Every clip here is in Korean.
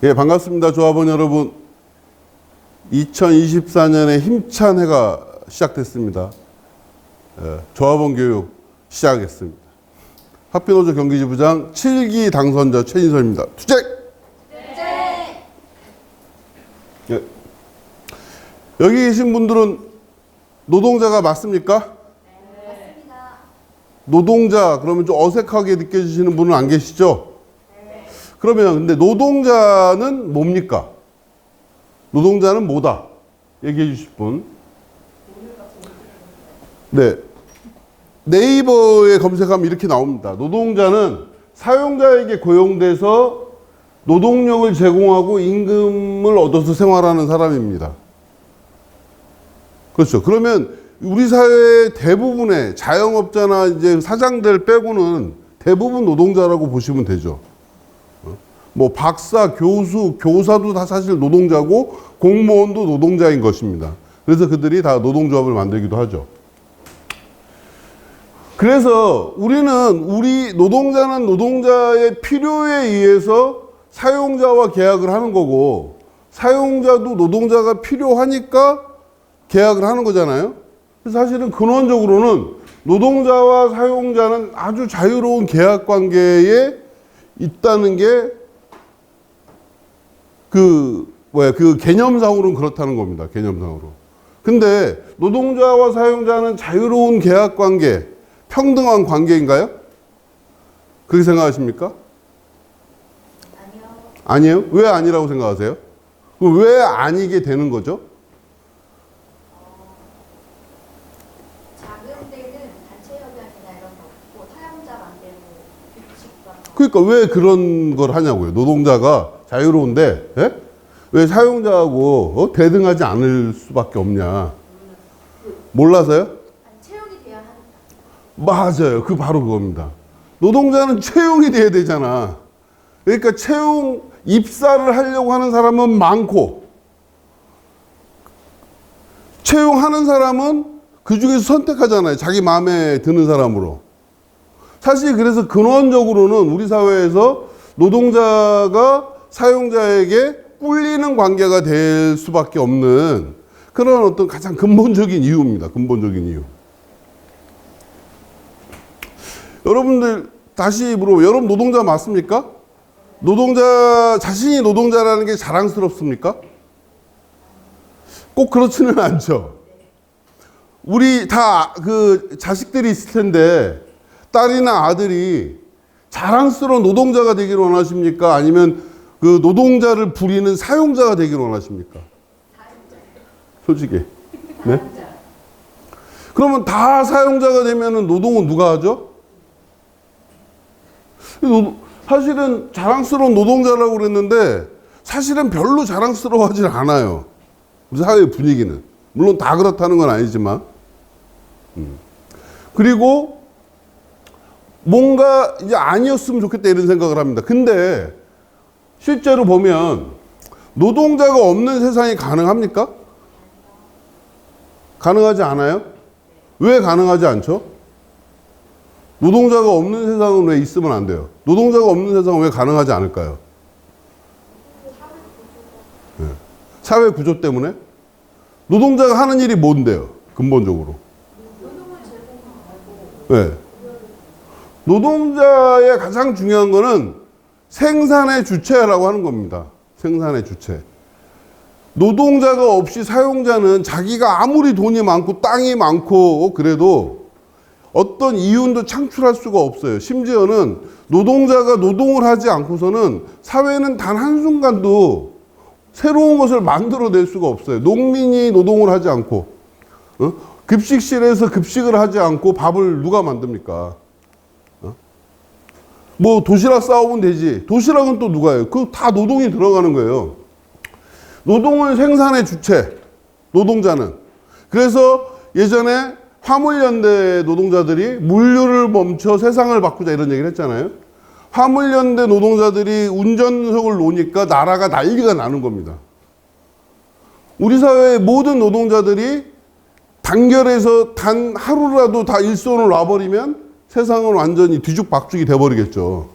예, 반갑습니다. 조합원 여러분. 2024년에 힘찬 해가 시작됐습니다. 조합원 교육 시작하겠습니다. 하피노조 경기지부장 7기 당선자 최인설입니다. 투쟁! 예. 여기 계신 분들은 노동자가 맞습니까? 네, 맞습니다. 노동자 그러면 좀 어색하게 느껴지시는 분은 안 계시죠? 그러면 근데 노동자는 뭡니까? 노동자는 뭐다? 얘기해 주실 분. 네. 네이버에 검색하면 이렇게 나옵니다. 노동자는 사용자에게 고용돼서 노동력을 제공하고 임금을 얻어서 생활하는 사람입니다. 그렇죠. 그러면 우리 사회의 대부분의 자영업자나 이제 사장들 빼고는 대부분 노동자라고 보시면 되죠. 뭐 박사, 교수, 교사도 다 사실 노동자고 공무원도 노동자인 것입니다. 그래서 그들이 다 노동조합을 만들기도 하죠. 그래서 우리 노동자는 노동자의 필요에 의해서 사용자와 계약을 하는 거고 사용자도 노동자가 필요하니까 계약을 하는 거잖아요. 그래서 사실은 근원적으로는 노동자와 사용자는 아주 자유로운 계약 관계에 있다는 게 그 개념상으로는 그렇다는 겁니다. 개념상으로. 근데 노동자와 사용자는 자유로운 계약 관계, 평등한 관계인가요? 그렇게 생각하십니까? 아니요. 아니에요? 왜 아니라고 생각하세요? 그럼 왜 아니게 되는 거죠? 작은 데는 단체 협약이나 이런 거 없고 사용자 맘대로 규칙과 그러니까 왜 그런 걸 하냐고요. 노동자가 자유로운데 왜 사용자하고 대등하지 않을 수밖에 없냐. 몰라서요? 채용이 돼야 하니까. 맞아요. 그 바로 그겁니다. 노동자는 채용이 돼야 되잖아. 그러니까 채용 입사를 하려고 하는 사람은 많고 채용하는 사람은 그 중에서 선택하잖아요. 자기 마음에 드는 사람으로. 사실 그래서 근원적으로는 우리 사회에서 노동자가 사용자에게 꿀리는 관계가 될 수밖에 없는 그런 어떤 가장 근본적인 이유입니다. 근본적인 이유. 여러분들 다시 물어보면 여러분 노동자 맞습니까? 노동자 자신이 노동자라는 게 자랑스럽습니까? 꼭 그렇지는 않죠. 우리 다 그 자식들이 있을 텐데 딸이나 아들이 자랑스러운 노동자가 되기를 원하십니까? 아니면 그 노동자를 부리는 사용자가 되기를 원하십니까? 솔직히. 네? 그러면 다 사용자가 되면은 노동은 누가 하죠? 사실은 자랑스러운 노동자라고 그랬는데 사실은 별로 자랑스러워하지 않아요. 우리 사회의 분위기는. 물론 다 그렇다는 건 아니지만. 그리고 뭔가 이제 아니었으면 좋겠다 이런 생각을 합니다. 근데 실제로 보면 노동자가 없는 세상이 가능합니까? 가능하지 않아요? 왜 가능하지 않죠? 노동자가 없는 세상은 왜 있으면 안 돼요? 노동자가 없는 세상은 왜 가능하지 않을까요? 네. 사회 구조 때문에? 노동자가 하는 일이 뭔데요? 근본적으로. 네. 노동자의 가장 중요한 거는 생산의 주체라고 하는 겁니다. 생산의 주체. 노동자가 없이 사용자는 자기가 아무리 돈이 많고 땅이 많고 그래도 어떤 이윤도 창출할 수가 없어요. 심지어는 노동자가 노동을 하지 않고서는 사회는 단 한순간도 새로운 것을 만들어낼 수가 없어요. 농민이 노동을 하지 않고 급식실에서 급식을 하지 않고 밥을 누가 만듭니까? 뭐 도시락 싸오면 되지. 도시락은 또 누가 해요? 그 다 노동이 들어가는 거예요. 노동은 생산의 주체, 노동자는. 그래서 예전에 화물연대 노동자들이 물류를 멈춰 세상을 바꾸자 이런 얘기를 했잖아요. 화물연대 노동자들이 운전석을 놓으니까 나라가 난리가 나는 겁니다. 우리 사회의 모든 노동자들이 단결해서 단 하루라도 다 일손을 놔버리면 세상은 완전히 뒤죽박죽이 돼버리겠죠.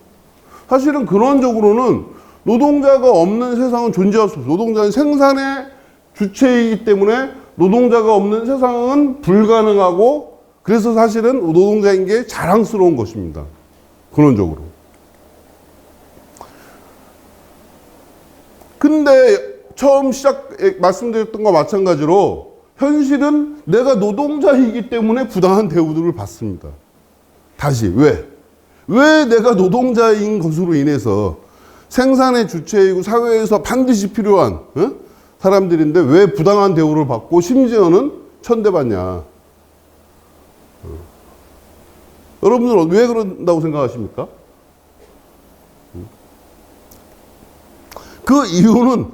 사실은 근원적으로는 노동자가 없는 세상은 존재할 수 없어요. 노동자는 생산의 주체이기 때문에 노동자가 없는 세상은 불가능하고, 그래서 사실은 노동자인 게 자랑스러운 것입니다. 근원적으로. 근데 처음 말씀드렸던 것과 마찬가지로 현실은 내가 노동자이기 때문에 부당한 대우를 받습니다. 다시 왜 내가 노동자인 것으로 인해서 생산의 주체이고 사회에서 반드시 필요한 사람들인데 왜 부당한 대우를 받고 심지어는 천대받냐. 여러분들은 왜 그런다고 생각하십니까? 그 이유는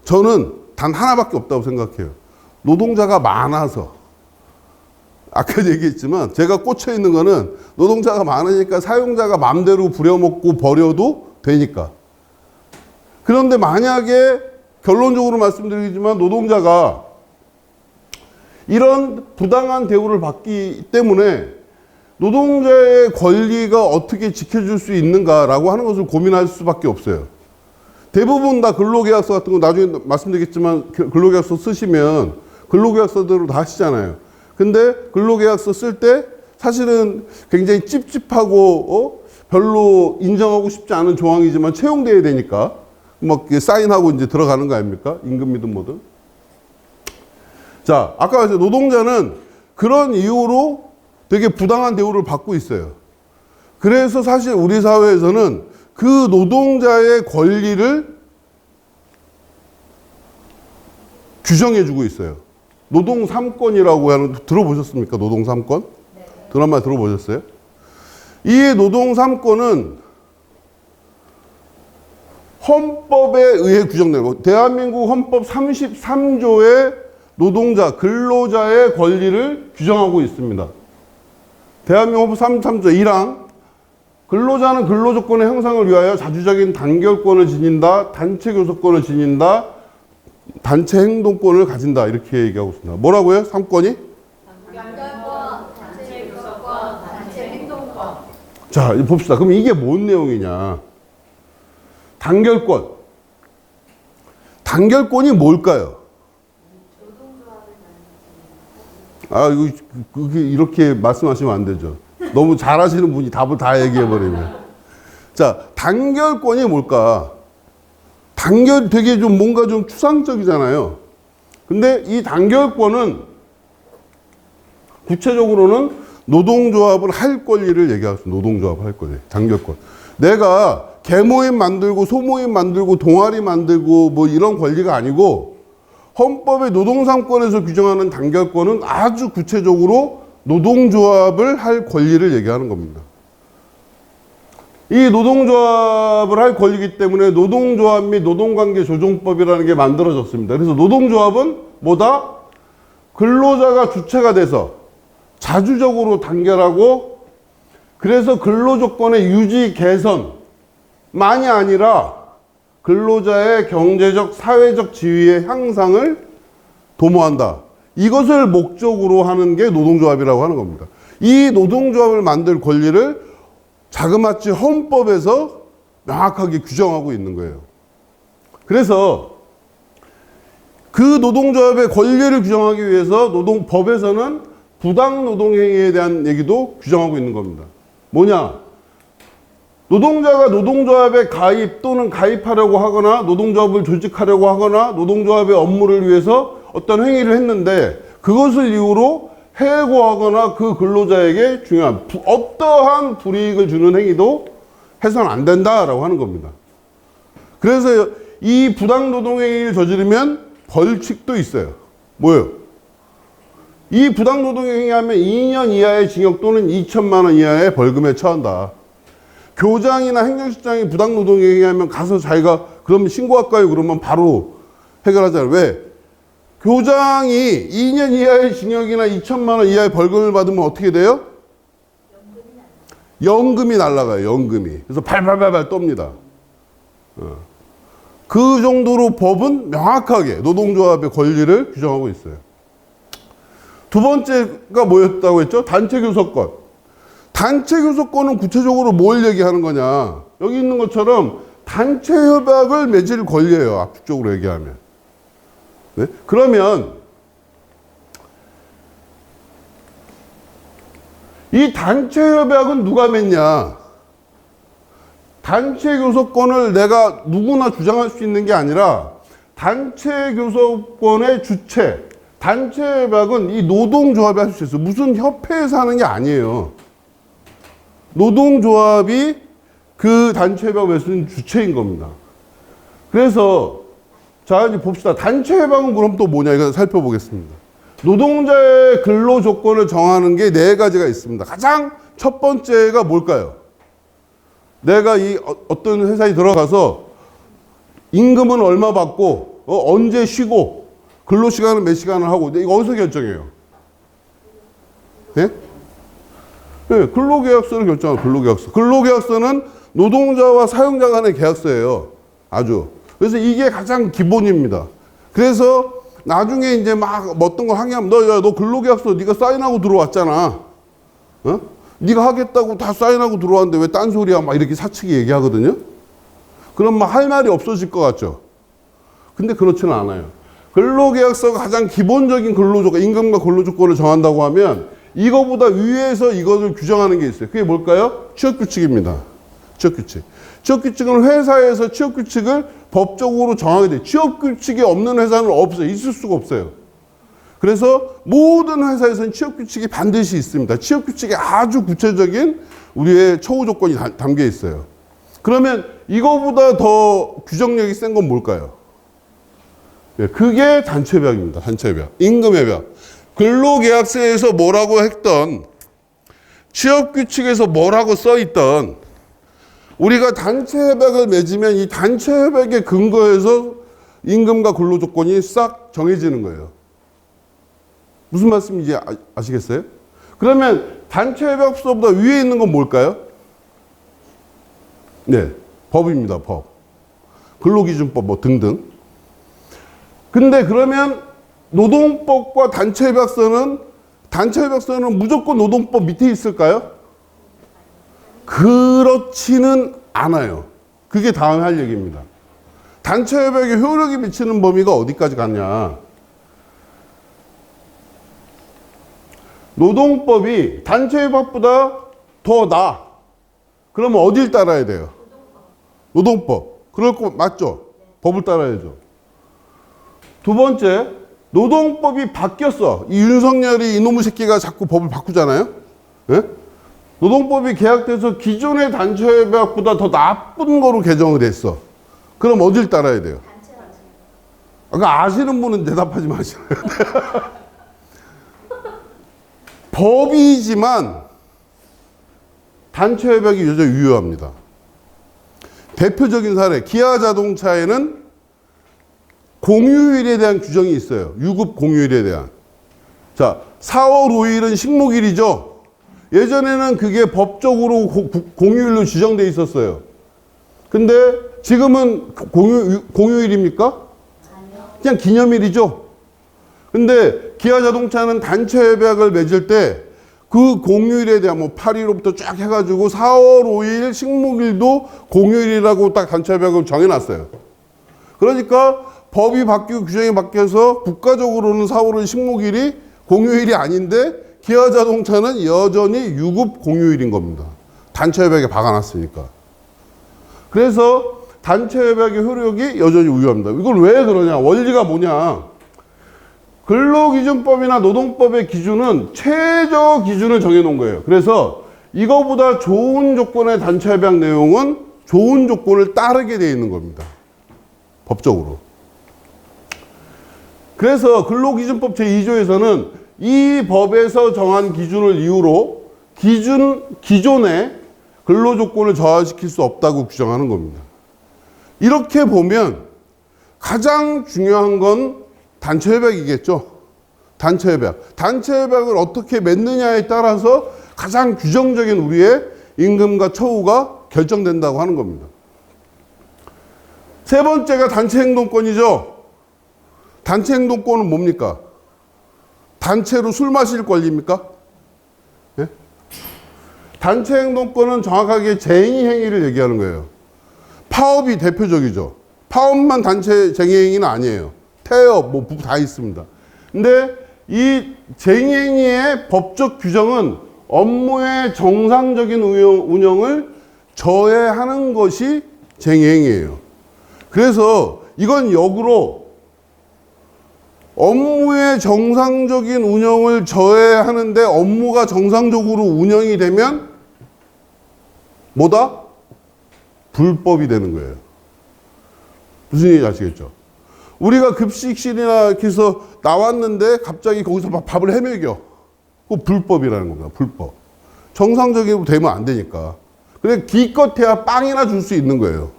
저는 단 하나밖에 없다고 생각해요. 노동자가 많아서. 아까 얘기했지만 제가 꽂혀 있는 거는 노동자가 많으니까 사용자가 마음대로 부려먹고 버려도 되니까. 그런데 만약에 결론적으로 말씀드리지만 노동자가 이런 부당한 대우를 받기 때문에 노동자의 권리가 어떻게 지켜줄 수 있는가라고 하는 것을 고민할 수밖에 없어요. 대부분 다 근로계약서 같은 거 나중에 말씀드리겠지만 근로계약서 쓰시면 근로계약서대로 다 하시잖아요. 근데 근로계약서 쓸 때 사실은 굉장히 찝찝하고 별로 인정하고 싶지 않은 조항이지만 채용돼야 되니까 막 사인하고 이제 들어가는 거 아닙니까? 임금이든 뭐든. 자, 아까 말했죠. 노동자는 그런 이유로 되게 부당한 대우를 받고 있어요. 그래서 사실 우리 사회에서는 그 노동자의 권리를 규정해주고 있어요. 노동 3권이라고 하는, 들어보셨습니까? 노동 3권? 네. 드라마 들어보셨어요? 이 노동 3권은 헌법에 의해 규정되고, 대한민국 헌법 33조의 노동자, 근로자의 권리를 규정하고 있습니다. 대한민국 헌법 33조 1항, 근로자는 근로조건의 향상을 위하여 자주적인 단결권을 지닌다, 단체 교섭권을 지닌다, 단체 행동권을 가진다. 이렇게 얘기하고 있습니다. 뭐라고요? 3권이? 단결권, 단체 교섭권, 단체 행동권. 자, 봅시다. 그럼 이게 뭔 내용이냐? 단결권. 단결권이 뭘까요? 아, 이거 이렇게 말씀하시면 안 되죠. 너무 잘하시는 분이 답을 다 얘기해버리면. 자, 단결권이 뭘까? 단결 되게 좀 뭔가 좀 추상적이잖아요. 근데 이 단결권은 구체적으로는 노동조합을 할 권리를 얘기하고 있어요. 노동조합을 할 권리. 단결권. 내가 개모임 만들고 소모임 만들고 동아리 만들고 뭐 이런 권리가 아니고 헌법의 노동 3권에서 규정하는 단결권은 아주 구체적으로 노동조합을 할 권리를 얘기하는 겁니다. 이 노동조합을 할 권리이기 때문에 노동조합 및 노동관계조정법이라는 게 만들어졌습니다. 그래서 노동조합은 뭐다? 근로자가 주체가 돼서 자주적으로 단결하고, 그래서 근로조건의 유지 개선만이 아니라 근로자의 경제적, 사회적 지위의 향상을 도모한다. 이것을 목적으로 하는 게 노동조합이라고 하는 겁니다. 이 노동조합을 만들 권리를 자그마치 헌법에서 명확하게 규정하고 있는 거예요. 그래서 그 노동조합의 권리를 규정하기 위해서 노동법에서는 부당노동행위에 대한 얘기도 규정하고 있는 겁니다. 뭐냐? 노동자가 노동조합에 가입 또는 가입하려고 하거나 노동조합을 조직하려고 하거나 노동조합의 업무를 위해서 어떤 행위를 했는데 그것을 이유로 해고하거나 그 근로자에게 중요한 어떠한 불이익을 주는 행위도 해서는 안 된다라고 하는 겁니다. 그래서 이 부당노동행위를 저지르면 벌칙도 있어요. 뭐예요? 이 부당노동행위 하면 2년 이하의 징역 또는 2천만 원 이하의 벌금에 처한다. 교장이나 행정실장이 부당노동행위 하면 가서 자기가 그러면 신고할까요? 그러면 바로 해결하잖아요. 왜? 교장이 2년 이하의 징역이나 2천만 원 이하의 벌금을 받으면 어떻게 돼요? 연금이 날아가요. 연금이. 그래서 발발발발 떱니다. 그 정도로 법은 명확하게 노동조합의 권리를 규정하고 있어요. 두 번째가 뭐였다고 했죠? 단체 교섭권. 단체 교섭권은 구체적으로 뭘 얘기하는 거냐? 여기 있는 것처럼 단체 협약을 맺을 권리예요. 압축적으로 얘기하면. 네? 그러면 이 단체 협약은 누가 맺냐? 단체 교섭권을 내가 누구나 주장할 수 있는 게 아니라 단체 교섭권의 주체, 단체 협약은 이 노동조합이 할 수 있어요. 무슨 협회에서 하는 게 아니에요. 노동조합이 그 단체 협약을 맺는 주체인 겁니다. 그래서 자 이제 봅시다. 단체 협약은 그럼 또 뭐냐 이거 살펴보겠습니다. 노동자의 근로 조건을 정하는 게 네 가지가 있습니다. 가장 첫 번째가 뭘까요? 내가 이 어떤 회사에 들어가서 임금은 얼마 받고 언제 쉬고 근로시간은 몇 시간을 하고 이거 어디서 결정해요? 네? 네, 근로계약서를 결정하는 근로계약서. 근로계약서는 노동자와 사용자 간의 계약서예요. 아주. 그래서 이게 가장 기본입니다. 그래서 나중에 이제 막 어떤 거 항의하면 너 근로계약서 네가 사인하고 들어왔잖아. 어? 네가 하겠다고 다 사인하고 들어왔는데 왜 딴소리야? 막 이렇게 사측이 얘기하거든요. 그럼 막 할 말이 없어질 것 같죠. 근데 그렇지는 않아요. 근로계약서가 가장 기본적인 근로조건, 임금과 근로조건을 정한다고 하면 이거보다 위에서 이것을 규정하는 게 있어요. 그게 뭘까요? 취업규칙입니다. 취업규칙. 취업규칙은 회사에서 취업규칙을 법적으로 정하게 돼요. 취업규칙이 없는 회사는 없어요. 있을 수가 없어요. 그래서 모든 회사에서는 취업규칙이 반드시 있습니다. 취업규칙에 아주 구체적인 우리의 처우 조건이 담겨 있어요. 그러면 이거보다 더 규정력이 센 건 뭘까요? 그게 단체협약입니다. 단체협약. 임금협약. 근로계약서에서 뭐라고 했던, 취업규칙에서 뭐라고 써있던, 우리가 단체협약을 맺으면 이 단체협약에 근거해서 임금과 근로조건이 싹 정해지는 거예요. 무슨 말씀인지 아시겠어요? 그러면 단체협약서보다 위에 있는 건 뭘까요? 네, 법입니다. 법. 근로기준법 뭐 등등. 근데 그러면 노동법과 단체협약서는 무조건 노동법 밑에 있을까요? 그렇지는 않아요. 그게 다음에 할 얘기입니다. 단체협약에 효력이 미치는 범위가 어디까지 갔냐. 노동법이 단체협약보다 더 나아. 그러면 어딜 따라야 돼요? 노동법. 그럴 거 맞죠? 법을 따라야죠. 두 번째, 노동법이 바뀌었어. 이 윤석열이 이놈의 새끼가 자꾸 법을 바꾸잖아요. 예? 노동법이 개혁돼서 기존의 단체협약보다 더 나쁜 거로 개정이 됐어. 그럼 어딜 따라야 돼요? 아까 아시는 분은 대답하지 마시나요? 법이지만 단체협약이 여전히 유효합니다. 대표적인 사례, 기아자동차에는 공휴일에 대한 규정이 있어요. 유급 공휴일에 대한. 자, 4월 5일은 식목일이죠. 예전에는 그게 법적으로 공휴일로 지정돼 있었어요. 근데 지금은 공휴일입니까? 그냥 기념일이죠. 근데 기아자동차는 단체협약을 맺을 때 그 공휴일에 대한 뭐 8일로부터 쫙 해가지고 4월 5일 식목일도 공휴일이라고 딱 단체협약을 정해놨어요. 그러니까 법이 바뀌고 규정이 바뀌어서 국가적으로는 4월 5일 식목일이 공휴일이 아닌데 기아자동차는 여전히 유급 공휴일인 겁니다. 단체협약에 박아놨으니까. 그래서 단체협약의 효력이 여전히 유효합니다. 이걸 왜 그러냐? 원리가 뭐냐? 근로기준법이나 노동법의 기준은 최저 기준을 정해놓은 거예요. 그래서 이거보다 좋은 조건의 단체협약 내용은 좋은 조건을 따르게 되어 있는 겁니다. 법적으로. 그래서 근로기준법 제2조에서는 이 법에서 정한 기준을 이유로 기존의 근로조건을 저하시킬 수 없다고 규정하는 겁니다. 이렇게 보면 가장 중요한 건 단체협약이겠죠. 단체협약. 단체협약을 어떻게 맺느냐에 따라서 가장 규정적인 우리의 임금과 처우가 결정된다고 하는 겁니다. 세 번째가 단체행동권이죠. 단체행동권은 뭡니까? 단체로 술 마실 권리입니까? 예? 단체 행동권은 정확하게 쟁의 행위를 얘기하는 거예요. 파업이 대표적이죠. 파업만 단체 쟁의 행위는 아니에요. 태업, 뭐 다 있습니다. 근데 이 쟁의 행위의 법적 규정은 업무의 정상적인 운영을 저해하는 것이 쟁의 행위예요. 그래서 이건 역으로 업무의 정상적인 운영을 저해하는데 업무가 정상적으로 운영이 되면 뭐다? 불법이 되는 거예요. 무슨 얘기인지 아시겠죠? 우리가 급식실이나 이렇게 해서 나왔는데 갑자기 거기서 막 밥을 헤매겨. 그거 불법이라는 겁니다. 불법. 정상적으로 되면 안 되니까. 근데 기껏해야 빵이나 줄 수 있는 거예요.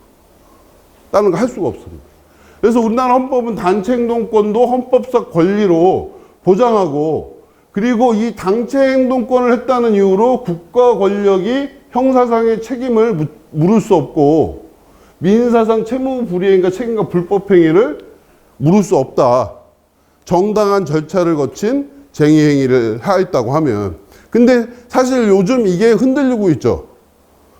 다른 거 할 수가 없습니다. 그래서 우리나라 헌법은 단체 행동권도 헌법상 권리로 보장하고, 그리고 이 단체 행동권을 했다는 이유로 국가 권력이 형사상의 책임을 물을 수 없고 민사상 채무 불이행과 책임과 불법 행위를 물을 수 없다. 정당한 절차를 거친 쟁의 행위를 하였다고 하면. 근데 사실 요즘 이게 흔들리고 있죠.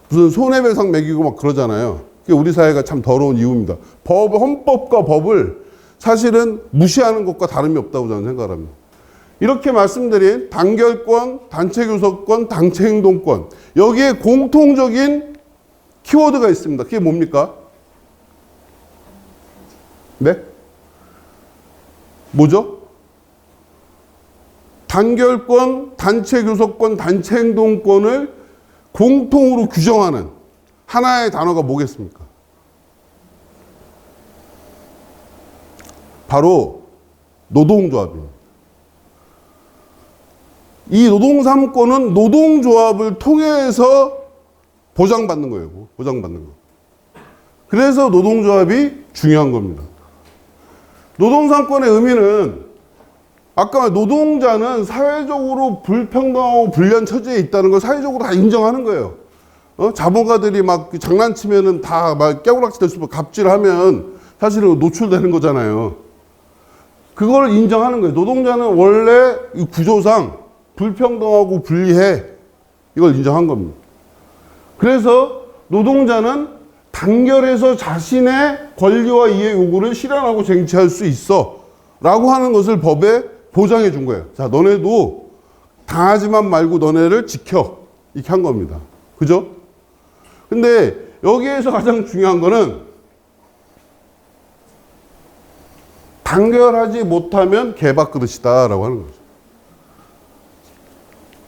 무슨 손해배상 매기고 막 그러잖아요. 그게 우리 사회가 참 더러운 이유입니다. 헌법과 법을 사실은 무시하는 것과 다름이 없다고 저는 생각합니다. 이렇게 말씀드린 단결권, 단체 교섭권, 단체 행동권, 여기에 공통적인 키워드가 있습니다. 그게 뭡니까? 네? 뭐죠? 단결권, 단체 교섭권, 단체 행동권을 공통으로 규정하는 하나의 단어가 뭐겠습니까? 바로 노동조합입니다. 이 노동 3권은 노동조합을 통해서 보장받는 거예요. 보장받는 거. 그래서 노동조합이 중요한 겁니다. 노동 3권의 의미는 아까 노동자는 사회적으로 불평등하고 불리한 처지에 있다는 걸 사회적으로 다 인정하는 거예요. 자본가들이 막 장난치면은 다 막 깨우락지 될 수 있고 갑질하면 사실은 노출되는 거잖아요. 그걸 인정하는 거예요. 노동자는 원래 이 구조상 불평등하고 불리해. 이걸 인정한 겁니다. 그래서 노동자는 단결해서 자신의 권리와 이해 요구를 실현하고 쟁취할 수 있어. 라고 하는 것을 법에 보장해 준 거예요. 자, 너네도 당하지만 말고 너네를 지켜. 이렇게 한 겁니다. 그죠? 근데 여기에서 가장 중요한 거는 단결하지 못하면 개밥그릇이다 라고 하는 거죠.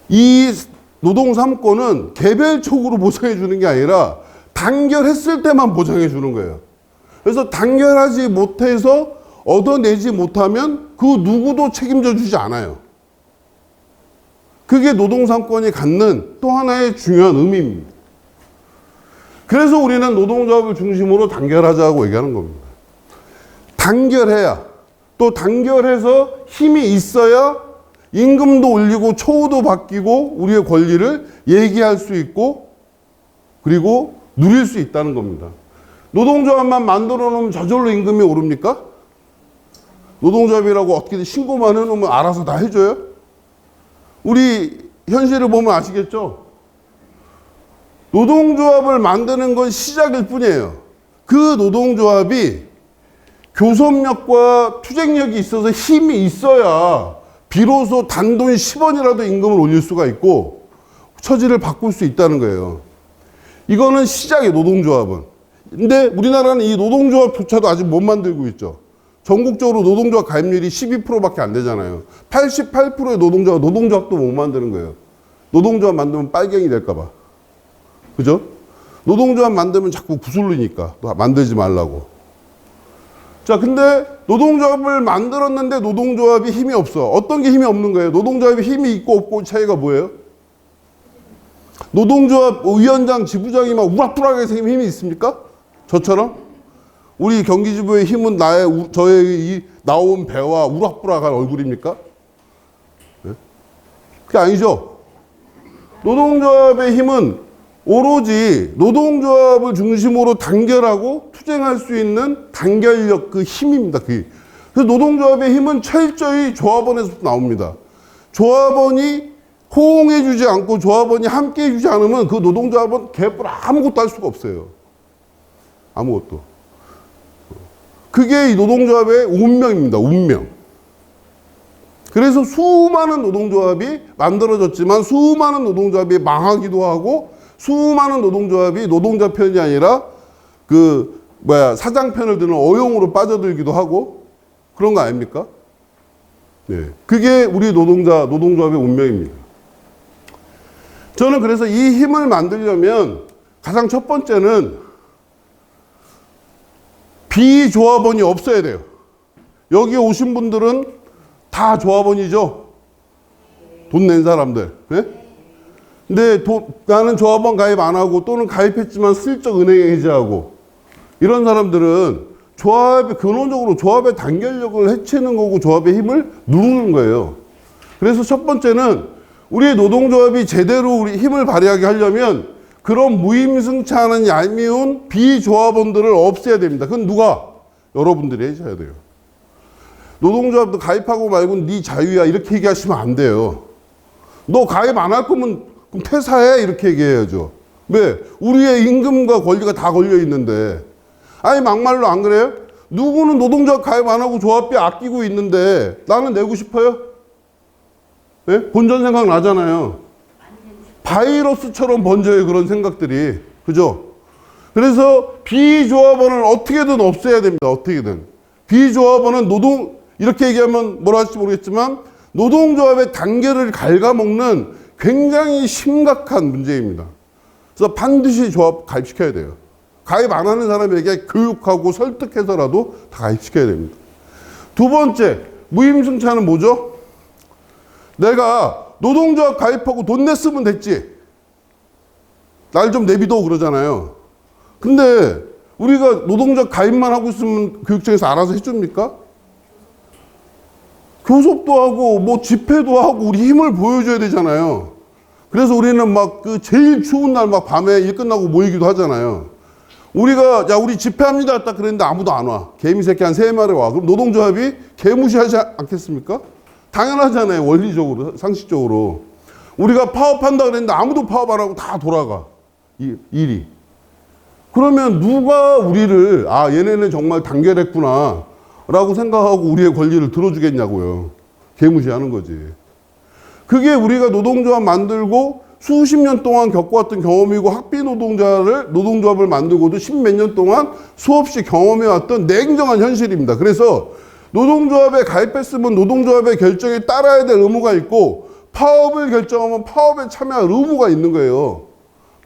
이 노동 3권은 개별적으로 보장해 주는 게 아니라 단결했을 때만 보장해 주는 거예요. 그래서 단결하지 못해서 얻어내지 못하면 그 누구도 책임져 주지 않아요. 그게 노동 3권이 갖는 또 하나의 중요한 의미입니다. 그래서 우리는 노동조합을 중심으로 단결하자고 얘기하는 겁니다. 단결해야, 또 단결해서 힘이 있어야 임금도 올리고 초우도 바뀌고 우리의 권리를 얘기할 수 있고 그리고 누릴 수 있다는 겁니다. 노동조합만 만들어 놓으면 저절로 임금이 오릅니까? 노동조합이라고 어떻게든 신고만 해놓으면 알아서 다 해줘요? 우리 현실을 보면 아시겠죠? 노동조합을 만드는 건 시작일 뿐이에요. 그 노동조합이 교섭력과 투쟁력이 있어서 힘이 있어야 비로소 단돈 10원이라도 임금을 올릴 수가 있고 처지를 바꿀 수 있다는 거예요. 이거는 시작이에요, 노동조합은. 근데 우리나라는 이 노동조합조차도 아직 못 만들고 있죠. 전국적으로 노동조합 가입률이 12%밖에 안 되잖아요. 88%의 노동조합도 못 만드는 거예요. 노동조합 만들면 빨갱이 될까봐. 그죠? 노동조합 만들면 자꾸 구슬리니까 만들지 말라고. 자, 근데 노동조합을 만들었는데 노동조합이 힘이 없어. 어떤 게 힘이 없는 거예요? 노동조합이 힘이 있고 없고 차이가 뭐예요? 노동조합 위원장, 지부장이 막 우락부락하게 생긴 힘이 있습니까? 저처럼? 우리 경기지부의 힘은 저의 이 나온 배와 우락부락한 얼굴입니까? 네? 그게 아니죠. 노동조합의 힘은 오로지 노동조합을 중심으로 단결하고 투쟁할 수 있는 단결력, 그 힘입니다. 그래서 노동조합의 힘은 철저히 조합원에서 나옵니다. 조합원이 호응해주지 않고 조합원이 함께 해주지 않으면 그 노동조합은 개뿔 아무것도 할 수가 없어요. 아무것도. 그게 이 노동조합의 운명입니다. 운명. 그래서 수많은 노동조합이 만들어졌지만 수많은 노동조합이 망하기도 하고 수많은 노동조합이 노동자 편이 아니라 사장 편을 드는 어용으로 빠져들기도 하고 그런 거 아닙니까? 네. 그게 우리 노동조합의 운명입니다. 저는 그래서 이 힘을 만들려면 가장 첫 번째는 비조합원이 없어야 돼요. 여기 오신 분들은 다 조합원이죠? 돈 낸 사람들. 네? 근데 나는 조합원 가입 안 하고 또는 가입했지만 슬쩍 은행에 해지하고 이런 사람들은 근원적으로 조합의 단결력을 해치는 거고 조합의 힘을 누르는 거예요. 그래서 첫 번째는 우리 노동조합이 제대로 우리 힘을 발휘하게 하려면 그런 무임승차하는 얄미운 비조합원들을 없애야 됩니다. 그건 누가? 여러분들이 해줘야 돼요. 노동조합도 가입하고 말고는 네 자유야 이렇게 얘기하시면 안 돼요. 너 가입 안 할 거면 그럼 퇴사해 이렇게 얘기해야죠. 왜? 우리의 임금과 권리가 다 걸려 있는데. 아니 막말로 안 그래요? 누구는 노동조합 가입 안 하고 조합비 아끼고 있는데 나는 내고 싶어요? 네? 본전 생각 나잖아요. 바이러스처럼 번져요 그런 생각들이. 그죠? 그래서 비조합원을 어떻게든 없애야 됩니다. 어떻게든. 비조합원은 이렇게 얘기하면 뭐라 할지 모르겠지만 노동조합의 단계를 갉아먹는 굉장히 심각한 문제입니다. 그래서 반드시 조합 가입시켜야 돼요. 가입 안 하는 사람에게 교육하고 설득해서라도 다 가입시켜야 됩니다. 두 번째, 무임승차는 뭐죠? 내가 노동조합 가입하고 돈 냈으면 됐지. 날 좀 내비둬 그러잖아요. 근데 우리가 노동조합 가입만 하고 있으면 교육청에서 알아서 해줍니까? 교섭도 하고 뭐 집회도 하고 우리 힘을 보여줘야 되잖아요. 그래서 우리는 막 제일 추운 날 막 밤에 일 끝나고 모이기도 하잖아요. 우리가 우리 집회합니다 딱 그랬는데 아무도 안 와. 개미 새끼 한 3마리 와. 그럼 노동조합이 개무시하지 않겠습니까? 당연하잖아요. 원리적으로, 상식적으로. 우리가 파업한다 그랬는데 아무도 파업 안 하고 다 돌아가. 일이. 그러면 누가 우리를 얘네는 정말 단결했구나 라고 생각하고 우리의 권리를 들어주겠냐고요. 개무시하는 거지. 그게 우리가 노동조합 만들고 수십 년 동안 겪어왔던 경험이고 학비 노동조합을 만들고도 10몇 년 동안 수없이 경험해왔던 냉정한 현실입니다. 그래서 노동조합에 가입했으면 노동조합의 결정에 따라야 될 의무가 있고 파업을 결정하면 파업에 참여할 의무가 있는 거예요.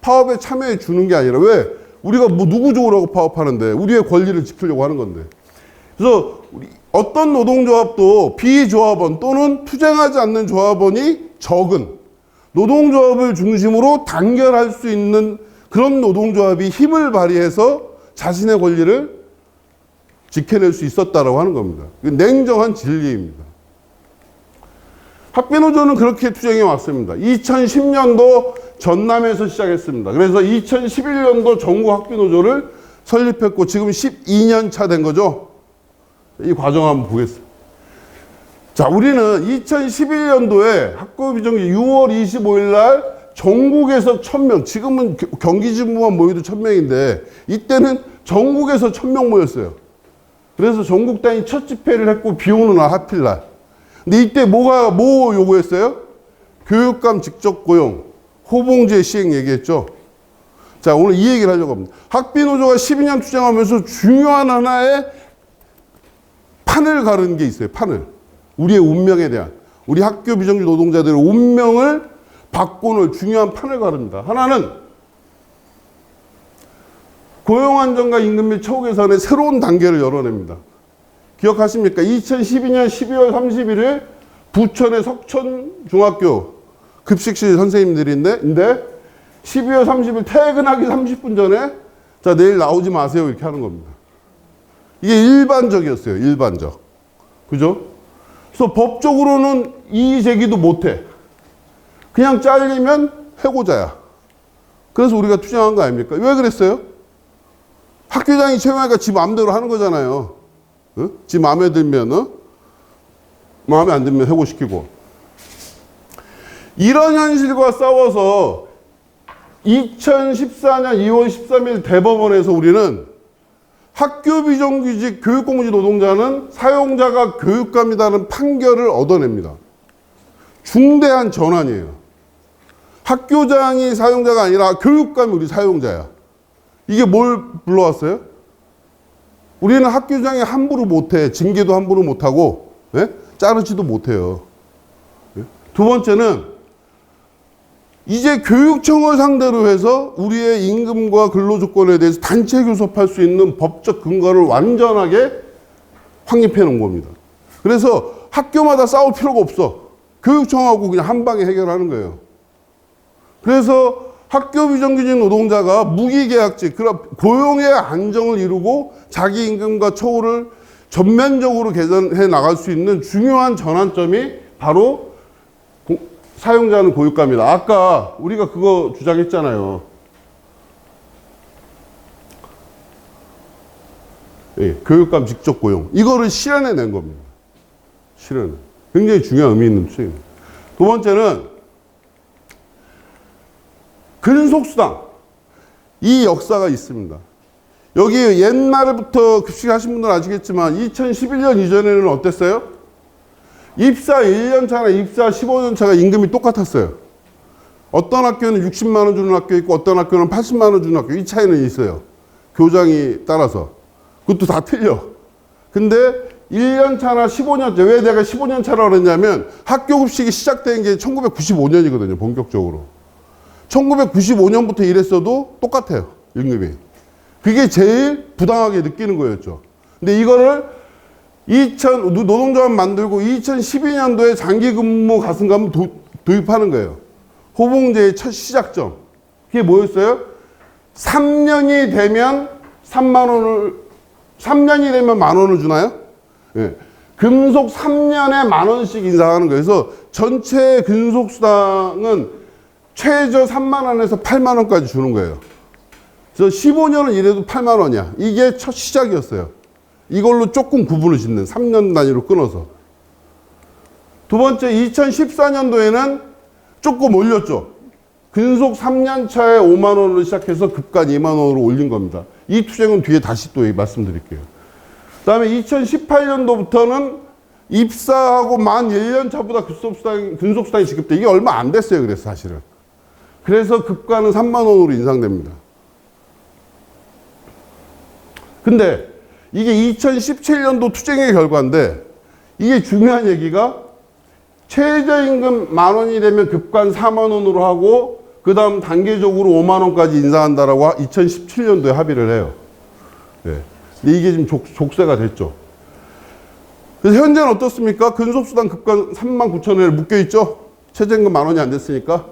파업에 참여해 주는 게 아니라 왜? 우리가 누구 좋으라고 파업하는데 우리의 권리를 지키려고 하는 건데. 그래서 어떤 노동조합도 비조합원 또는 투쟁하지 않는 조합원이 적은 노동조합을 중심으로 단결할 수 있는 그런 노동조합이 힘을 발휘해서 자신의 권리를 지켜낼 수 있었다라고 하는 겁니다. 냉정한 진리입니다. 학비노조는 그렇게 투쟁해 왔습니다. 2010년도 전남에서 시작했습니다. 그래서 2011년도 전국 학비노조를 설립했고 지금 12년 차 된 거죠. 이 과정 한번 보겠습니다. 자, 우리는 2011년도에 학교비정규 6월 25일 날 전국에서 1000명, 지금은 경기지부만 모여도 1000명인데 이때는 전국에서 1000명 모였어요. 그래서 전국 단위 첫 집회를 했고 비 오는 날 하필 날. 근데 이때 뭐 요구했어요? 교육감 직접 고용, 호봉제 시행 얘기했죠. 자, 오늘 이 얘기를 하려고 합니다. 학비노조가 12년 투쟁하면서 중요한 하나의 판을 가르는 게 있어요. 판을. 우리의 운명에 대한, 우리 학교 비정규 노동자들의 운명을 바꾸는 중요한 판을 가릅니다. 하나는 고용안정과 임금 및 처우 개선의 새로운 단계를 열어냅니다. 기억하십니까? 2012년 12월 31일 부천의 석천중학교 급식실 선생님들인데 12월 30일 퇴근하기 30분 전에 자, 내일 나오지 마세요 이렇게 하는 겁니다. 이게 일반적이었어요. 일반적. 그죠? 그래서 법적으로는 이의 제기도 못해. 그냥 잘리면 해고자야. 그래서 우리가 투쟁한 거 아닙니까? 왜 그랬어요? 학교장이 채용하니까 지 마음대로 하는 거잖아요. 지 마음에 들면 마음에 안 들면 해고시키고. 이런 현실과 싸워서 2014년 2월 13일 대법원에서 우리는 학교 비정규직 교육공무지 노동자는 사용자가 교육감이라는 판결을 얻어냅니다. 중대한 전환이에요. 학교장이 사용자가 아니라 교육감이 우리 사용자야. 이게 뭘 불러왔어요? 우리는 학교장이 함부로 못해. 징계도 함부로 못하고, 예? 자르지도 못해요. 예? 두 번째는 이제 교육청을 상대로 해서 우리의 임금과 근로조건에 대해서 단체 교섭할 수 있는 법적 근거를 완전하게 확립해 놓은 겁니다. 그래서 학교마다 싸울 필요가 없어. 교육청하고 그냥 한 방에 해결하는 거예요. 그래서 학교 비정규직 노동자가 무기계약직, 고용의 안정을 이루고 자기 임금과 처우를 전면적으로 개선해 나갈 수 있는 중요한 전환점이 바로 사용자는 고육감이다. 아까 우리가 그거 주장했잖아요. 예, 교육감 직접 고용. 이거를 실현해낸 겁니다. 실현. 굉장히 중요한 의미 있는 투쟁입니다. 두 번째는 근속수당. 이 역사가 있습니다. 여기 옛날부터 급식하신 분들은 아시겠지만 2011년 이전에는 어땠어요? 입사 1년 차나 입사 15년 차가 임금이 똑같았어요. 어떤 학교는 60만 원 주는 학교 있고 어떤 학교는 80만 원 주는 학교. 이 차이는 있어요. 교장이 따라서. 그것도 다 틀려. 근데 1년 차나 15년 차. 왜 내가 15년 차라고 그랬냐면 학교 급식이 시작된 게 1995년이거든요. 본격적으로. 1995년부터 일했어도 똑같아요. 임금이. 그게 제일 부당하게 느끼는 거였죠. 근데 이거를 노동조합 만들고 2012년도에 장기근무 가승감을 도입하는 거예요. 호봉제의 첫 시작점. 그게 뭐였어요? 3년이 되면 3년이 되면 10,000원을 주나요? 예. 근속 3년에 10,000원씩 인상하는 거예요. 그래서 전체 근속수당은 최저 30,000원에서 80,000원까지 주는 거예요. 그래서 15년을 일해도 80,000원이야. 이게 첫 시작이었어요. 이걸로 조금 구분을 짓는 3년 단위로 끊어서. 두 번째 2014년도에는 조금 올렸죠. 근속 3년 차에 5만 원으로 시작해서 급간 2만 원으로 올린 겁니다. 이 투쟁은 뒤에 다시 또 말씀드릴게요. 그 다음에 2018년도부터는 입사하고 만 1년 차보다 근속수당이 지급돼. 이게 얼마 안 됐어요. 그래서 사실은. 그래서 급간은 3만 원으로 인상됩니다. 근데 이게 2017년도 투쟁의 결과인데 이게 중요한 얘기가 최저임금 10,000원이 되면 급간 4만 원으로 하고 그 다음 단계적으로 5만 원까지 인상한다라고 2017년도에 합의를 해요. 네. 근데 이게 지금 족쇄가 됐죠. 그래서 현재는 어떻습니까? 근속수당 급간 39,000원에 묶여있죠? 최저임금 10,000원이 안 됐으니까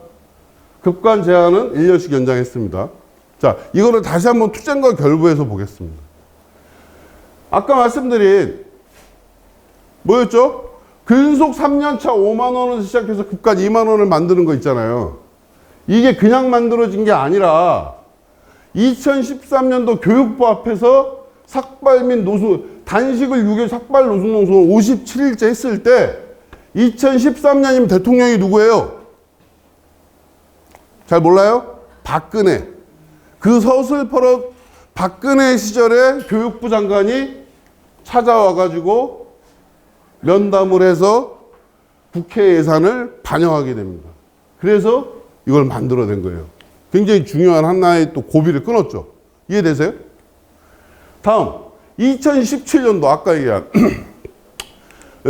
급간 제한은 1년씩 연장했습니다. 자, 이거를 다시 한번 투쟁과 결부해서 보겠습니다. 아까 말씀드린 뭐였죠? 근속 3년차 5만 원을 시작해서 급간 2만 원을 만드는 거 있잖아요. 이게 그냥 만들어진 게 아니라 2013년도 교육부 앞에서 삭발 및 단식을 6일 삭발 노숙농성을 57일째 했을 때 2013년이면 대통령이 누구예요? 잘 몰라요? 박근혜. 그 서슬퍼런 박근혜 시절에 교육부 장관이 찾아와가지고 면담을 해서 국회 예산을 반영하게 됩니다. 그래서 이걸 만들어낸 거예요. 굉장히 중요한 하나의 또 고비를 끊었죠. 이해되세요? 다음 2017년도 아까 얘기한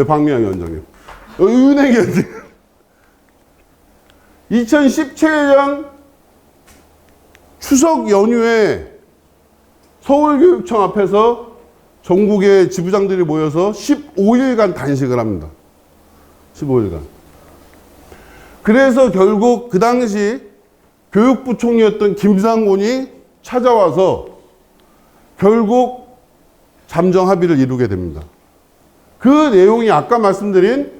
박미영 위원장님, 은행 위원장 2017년 추석 연휴에 서울교육청 앞에서 전국의 지부장들이 모여서 15일간 단식을 합니다. 15일간. 그래서 결국 그 당시 교육부 총리였던 김상곤이 찾아와서 결국 잠정 합의를 이루게 됩니다. 그 내용이 아까 말씀드린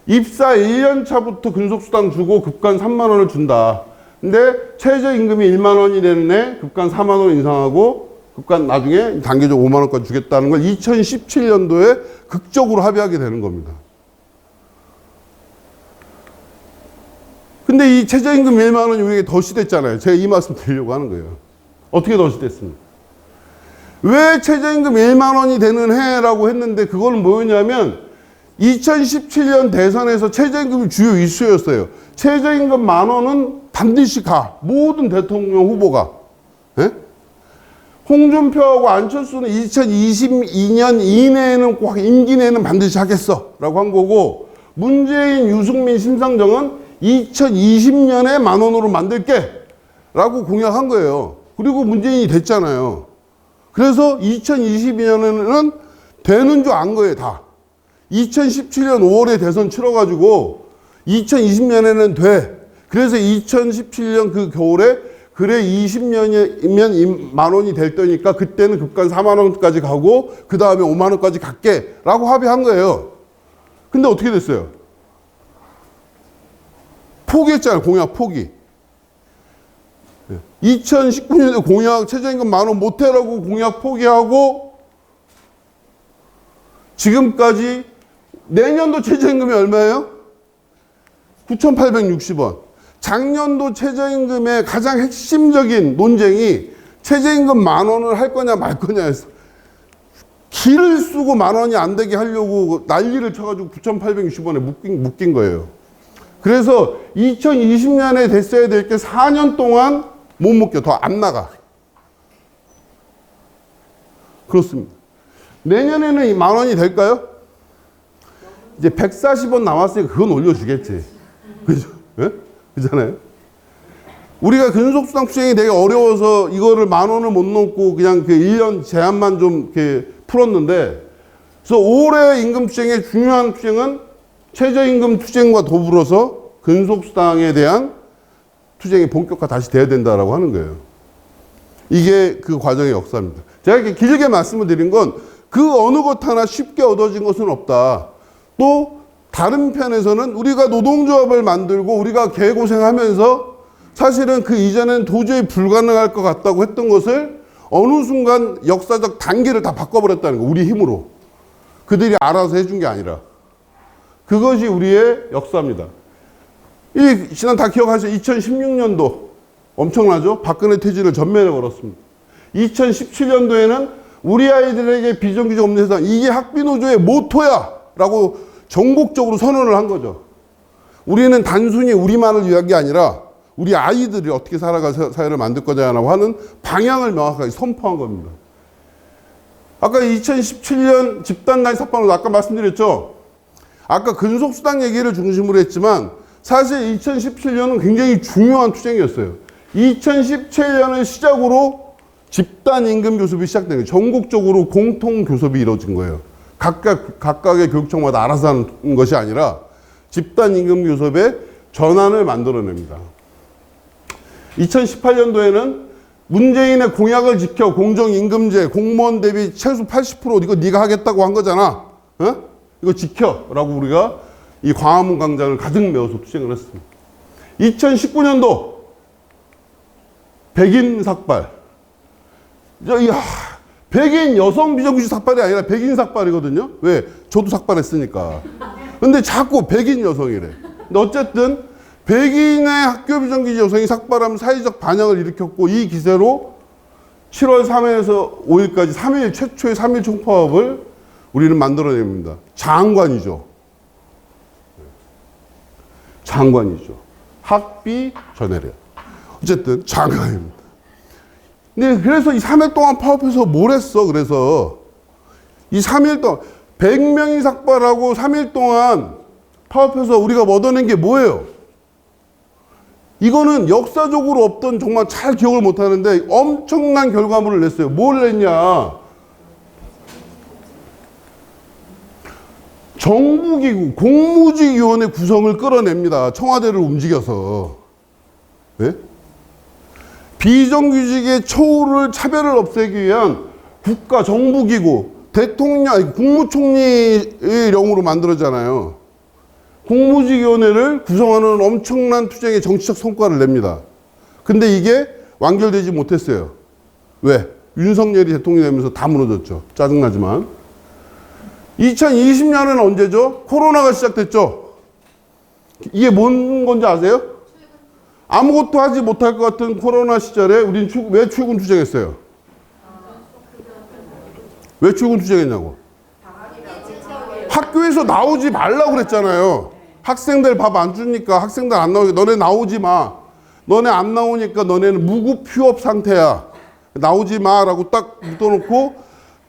입사 1년 차부터 근속수당 주고 급간 3만 원을 준다. 근데 최저임금이 1만 원이 되는 애 급간 4만 원 인상하고 급간 나중에 단계적 5만 원까지 주겠다는 걸 2017년도에 극적으로 합의하게 되는 겁니다. 근데 이 최저임금 1만 원이 우리에게 덧시됐잖아요. 제가 이 말씀 드리려고 하는 거예요. 어떻게 덧시됐습니까? 왜 최저임금 1만 원이 되는 해라고 했는데 그거는 뭐였냐면 2017년 대선에서 최저임금이 주요 이슈였어요. 최저임금 1만 원은 반드시 가. 모든 대통령 후보가. 예? 홍준표하고 안철수는 2022년 이내에는 꼭 임기 내에는 반드시 하겠어 라고 한 거고, 문재인, 유승민, 심상정은 2020년에 10,000원으로 만들게 라고 공약한 거예요. 그리고 문재인이 됐잖아요. 그래서 2022년에는 되는 줄 안 거예요, 다. 2017년 5월에 대선 치러가지고 2020년에는 돼. 그래서 2017년 그 겨울에 그래 20년이면 10,000원이 될 때니까 그때는 급간 40,000원까지 가고 그 다음에 50,000원까지 갈게 라고 합의한 거예요. 근데 어떻게 됐어요? 포기했잖아요. 공약 포기. 2019년에 공약 최저임금 10,000원 못해라고 공약 포기하고 지금까지 내년도 최저임금이 얼마예요? 9,860원. 작년도 최저임금의 가장 핵심적인 논쟁이 최저임금 10,000원을 할 거냐 말 거냐였어. 기를 쓰고 10,000원이 안 되게 하려고 난리를 쳐가지고 9,860원에 묶인 거예요. 그래서 2020년에 됐어야 될 게 4년 동안 못 묶여. 더 안 나가. 그렇습니다. 내년에는 이 10,000원이 될까요? 이제 140원 남았으니까 그건 올려주겠지. 그죠? 예? 그잖아요. 우리가 근속수당 투쟁이 되게 어려워서 이거를 10,000원을 못 넘고 그냥 그 1년 제한만 좀 이렇게 풀었는데, 그래서 올해 임금 투쟁의 중요한 투쟁은 최저임금 투쟁과 더불어서 근속수당에 대한 투쟁이 본격화 다시 돼야 된다라고 하는 거예요. 이게 그 과정의 역사입니다. 제가 이렇게 길게 말씀을 드린 건 그 어느 것 하나 쉽게 얻어진 것은 없다. 또 다른 편에서는 우리가 노동조합을 만들고 우리가 개고생하면서 사실은 그 이전엔 도저히 불가능할 것 같다고 했던 것을 어느 순간 역사적 단계를 다 바꿔버렸다는 거. 우리 힘으로. 그들이 알아서 해준 게 아니라. 그것이 우리의 역사입니다. 이 지난 다 기억하시죠? 2016년도 엄청나죠? 박근혜 퇴진을 전면에 걸었습니다. 2017년도에는 우리 아이들에게 비정규직 없는 세상, 이게 학비노조의 모토야 라고 전국적으로 선언을 한 거죠. 우리는 단순히 우리만을 위한 게 아니라 우리 아이들이 어떻게 살아갈 사회를 만들 거냐라고 하는 방향을 명확하게 선포한 겁니다. 아까 2017년 집단단위 삭방으로 아까 말씀드렸죠. 아까 근속수당 얘기를 중심으로 했지만 사실 2017년은 굉장히 중요한 투쟁이었어요. 2017년을 시작으로 집단 임금 교섭이 시작된 거예요. 전국적으로 공통 교섭이 이루어진 거예요. 각각의 교육청마다 알아서 하는 것이 아니라 집단 임금 교섭의 전환을 만들어냅니다. 2018년도에는 문재인의 공약을 지켜 공정임금제, 공무원 대비 최소 80% 이거 네가 하겠다고 한 거잖아. 어? 이거 지켜라고 우리가 이 광화문 광장을 가득 메워서 투쟁을 했습니다. 2019년도 백인 삭발. 백인 여성 비정규직 삭발이 아니라 백인 삭발이거든요. 왜? 저도 삭발했으니까. 근데 자꾸 백인 여성이래. 근데 어쨌든 백인의 학교 비정규직 여성이 삭발하면 사회적 반향을 일으켰고, 이 기세로 7월 3일에서 5일까지 3일 최초의 3일 총파업을 우리는 만들어냅니다. 장관이죠. 장관이죠. 학비 전해례. 어쨌든 장관입니다. 근데 그래서 이 3일 동안 파업해서 뭘 했어? 그래서 이 3일 동안 100명이 삭발하고 3일 동안 파업해서 우리가 얻어낸 게 뭐예요? 이거는 역사적으로 없던, 정말 잘 기억을 못 하는데 엄청난 결과물을 냈어요. 뭘 냈냐? 정부기구, 공무직위원회 구성을 끌어냅니다. 청와대를 움직여서. 네? 비정규직의 처우를, 차별을 없애기 위한 국가 정부기구, 대통령, 국무총리령으로 만들었잖아요. 공무직위원회를 구성하는 엄청난 투쟁의 정치적 성과를 냅니다. 근데 이게 완결되지 못했어요. 왜? 윤석열이 대통령이 되면서 다 무너졌죠. 짜증나지만. 2020년은 언제죠? 코로나가 시작됐죠. 이게 뭔 건지 아세요? 아무것도 하지 못할 것 같은 코로나 시절에 우린 왜 출근 투쟁했어요? 왜 출근 투쟁했냐고? 학교에서 나오지 말라고 그랬잖아요. 학생들 밥 안 주니까 학생들 안 나오니까 너네 나오지 마. 너네 안 나오니까 너네는 무급 휴업 상태야. 나오지 마라고 딱 묻어놓고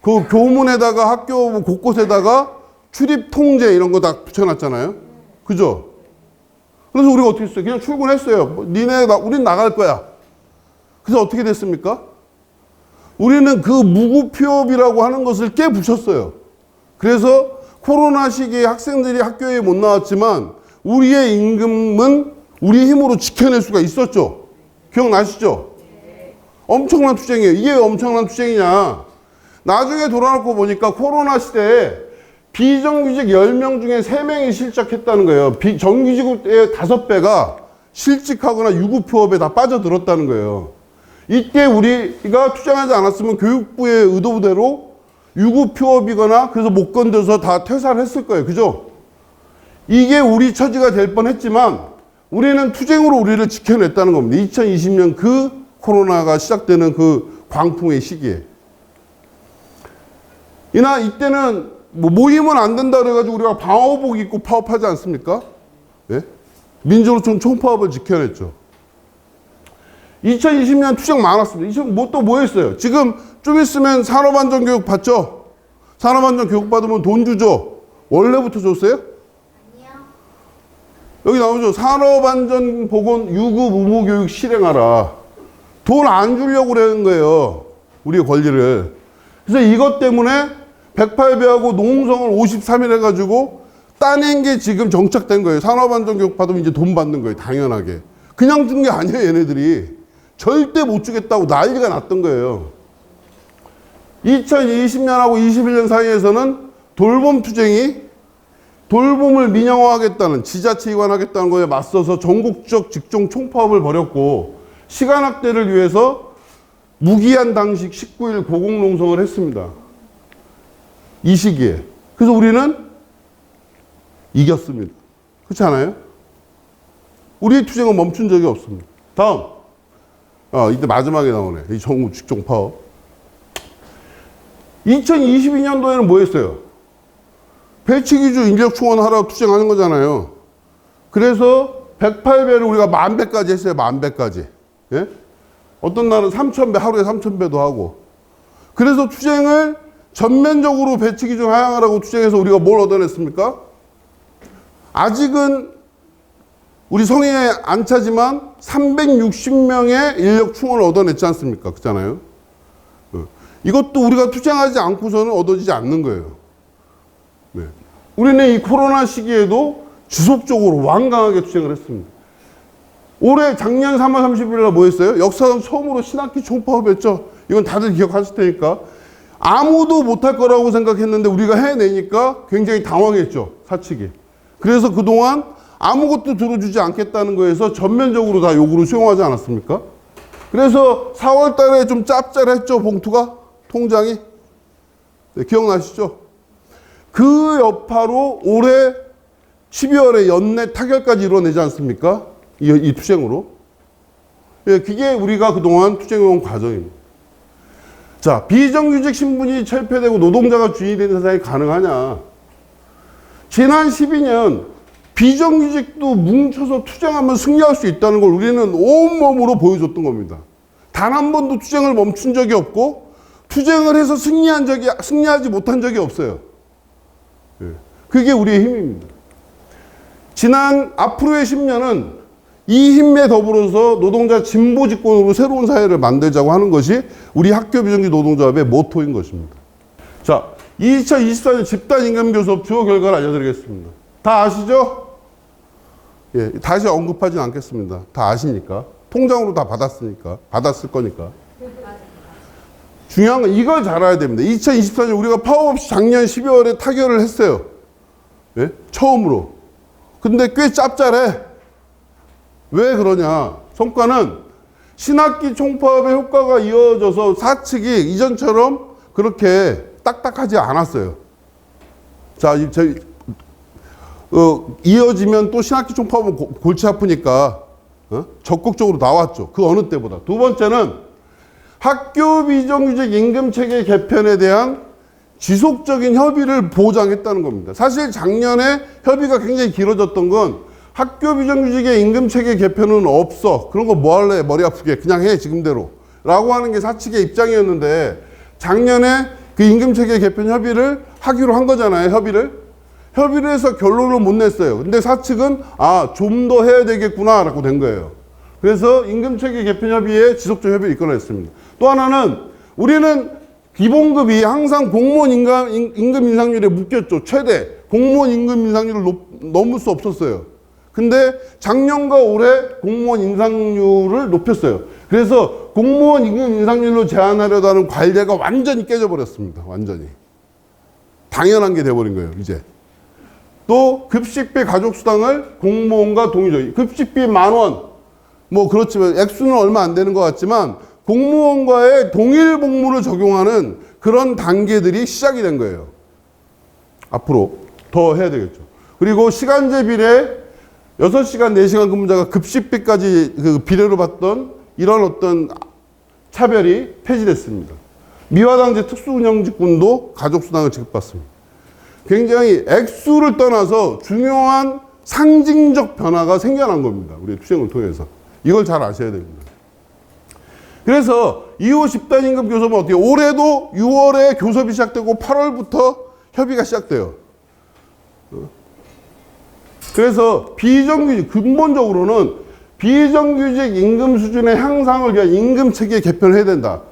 그 교문에다가 학교 곳곳에다가 출입 통제 이런 거 다 붙여놨잖아요. 그죠? 그래서 우리가 어떻게 했어요? 그냥 출근했어요. 우린 나갈 거야. 그래서 어떻게 됐습니까? 우리는 그 무급휴업이라고 하는 것을 깨부셨어요. 그래서 코로나 시기에 학생들이 학교에 못 나왔지만 우리의 임금은 우리 힘으로 지켜낼 수가 있었죠. 기억나시죠? 엄청난 투쟁이에요. 이게 왜 엄청난 투쟁이냐. 나중에 돌아놓고 보니까 코로나 시대에 비정규직 10명 중에 3명이 실적했다는 거예요. 정규직의 5배가 실직하거나 유급휴업에 다 빠져들었다는 거예요. 이때 우리가 투쟁하지 않았으면 교육부의 의도대로 유급휴업이거나 그래서 못 건져서 다 퇴사를 했을 거예요. 그죠? 이게 우리 처지가 될 뻔했지만 우리는 투쟁으로 우리를 지켜냈다는 겁니다. 2020년 그 코로나가 시작되는 그 광풍의 시기에. 이때는 모이면 안 된다 그래가지고 우리가 방호복 입고 파업하지 않습니까? 예? 민주노총 총파업을 지켜냈죠. 2020년 투쟁 많았습니다. 뭐 했어요? 지금 좀 있으면 산업안전교육 받죠? 산업안전교육 받으면 돈 주죠? 원래부터 줬어요? 아니요. 여기 나오죠. 산업안전보건 유급 의무교육 실행하라. 돈 안 주려고 그러는 거예요. 우리의 권리를. 그래서 이것 때문에 108배하고 노홍성을 53일 해가지고 따낸 게 지금 정착된 거예요. 산업안전교육 받으면 이제 돈 받는 거예요. 당연하게. 그냥 준 게 아니에요. 얘네들이. 절대 못 주겠다고 난리가 났던 거예요. 2020년하고 21년 사이에서는 돌봄 투쟁이 돌봄을 민영화하겠다는 지자체 이관하겠다는 거에 맞서서 전국적 직종 총파업을 벌였고 시간 확대를 위해서 무기한 당식 19일 고공농성을 했습니다. 이 시기에. 그래서 우리는 이겼습니다. 그렇지 않아요? 우리의 투쟁은 멈춘 적이 없습니다. 다음. 이때 마지막에 나오네. 이 전국 직종 파업. 2022년도에는 뭐 했어요? 배치기준 인력 충원하라고 투쟁하는 거잖아요. 그래서 108배를 우리가 10,000배까지 했어요. 10,000배까지. 예? 어떤 날은 3,000배, 하루에 3,000배도 하고. 그래서 투쟁을 전면적으로 배치기준 하향하라고 투쟁해서 우리가 뭘 얻어냈습니까? 아직은 우리 성에 안 차지만 360명의 인력 충원을 얻어냈지 않습니까? 그렇잖아요. 이것도 우리가 투쟁하지 않고서는 얻어지지 않는 거예요. 네. 우리는 이 코로나 시기에도 지속적으로 완강하게 투쟁을 했습니다. 올해 작년 3월 30일 날 뭐 했어요? 역사상 처음으로 신학기 총파업했죠. 이건 다들 기억하실 테니까. 아무도 못할 거라고 생각했는데 우리가 해내니까 굉장히 당황했죠. 사측이. 그래서 그동안 아무것도 들어주지 않겠다는 거에서 전면적으로 다 요구를 수용하지 않았습니까? 그래서 4월 달에 좀 짭짤했죠. 봉투가? 통장이? 네, 기억나시죠? 그 여파로 올해 12월에 연내 타결까지 이뤄내지 않습니까? 이 투쟁으로. 예, 그게 우리가 그동안 투쟁해온 과정입니다. 자, 비정규직 신분이 철폐되고 노동자가 주인이 되는 세상이 가능하냐? 지난 12년 비정규직도 뭉쳐서 투쟁하면 승리할 수 있다는 걸 우리는 온몸으로 보여줬던 겁니다. 단 한 번도 투쟁을 멈춘 적이 없고 투쟁을 해서 승리하지 못한 적이 없어요. 예. 그게 우리의 힘입니다. 지난 앞으로의 10년은 이 힘에 더불어서 노동자 진보 집권으로 새로운 사회를 만들자고 하는 것이 우리 학교 비정규직 노동조합의 모토인 것입니다. 자, 2024년 집단임금교섭 주요 결과를 알려드리겠습니다. 다 아시죠? 예, 다시 언급하진 않겠습니다. 다 아시니까. 통장으로 다 받았을 거니까. 중요한 건 이걸 잘 알아야 됩니다. 2024년 우리가 파업 없이 작년 12월에 타결을 했어요. 예? 처음으로. 근데 꽤 짭짤해. 왜 그러냐? 성과는 신학기 총파업의 효과가 이어져서 사측이 이전처럼 그렇게 딱딱하지 않았어요. 자, 이어지면 또 신학기 총파업은 골치 아프니까 적극적으로 나왔죠. 그 어느 때보다. 두 번째는 학교 비정규직 임금체계 개편에 대한 지속적인 협의를 보장했다는 겁니다. 사실 작년에 협의가 굉장히 길어졌던 건 학교 비정규직의 임금체계 개편은 없어. 그런 거 뭐 할래? 머리 아프게. 그냥 해, 지금대로. 라고 하는 게 사측의 입장이었는데 작년에 그 임금체계 개편 협의를 하기로 한 거잖아요. 협의를 해서 결론을 못 냈어요. 근데 사측은 좀 더 해야 되겠구나 라고 된 거예요. 그래서 임금체계 개편 협의에 지속적 협의를 이끌어냈습니다. 또 하나는 우리는 기본급이 항상 공무원 임금 인상률에 묶였죠. 최대 공무원 임금 인상률을 넘을 수 없었어요. 근데 작년과 올해 공무원 인상률을 높였어요. 그래서 공무원 임금 인상률로 제한하려고 하는 관례가 완전히 깨져버렸습니다. 완전히. 당연한 게 돼버린 거예요, 이제. 또 급식비 가족수당을 공무원과 동의적. 급식비 10,000원. 뭐 그렇지만 액수는 얼마 안 되는 것 같지만 공무원과의 동일 복무를 적용하는 그런 단계들이 시작이 된 거예요. 앞으로 더 해야 되겠죠. 그리고 시간제 비례 6시간, 4시간 근무자가 급식비까지 그 비례로 받던 이런 어떤 차별이 폐지됐습니다. 미화당제 특수운영직군도 가족수당을 지급받습니다. 굉장히 액수를 떠나서 중요한 상징적 변화가 생겨난 겁니다. 우리 투쟁을 통해서. 이걸 잘 아셔야 됩니다. 그래서 2호 집단 임금 교섭은 어떻게 올해도 6월에 교섭이 시작되고 8월부터 협의가 시작돼요. 그래서 비정규직 근본적으로는 비정규직 임금 수준의 향상을 위한 임금 체계 개편을 해야 된다.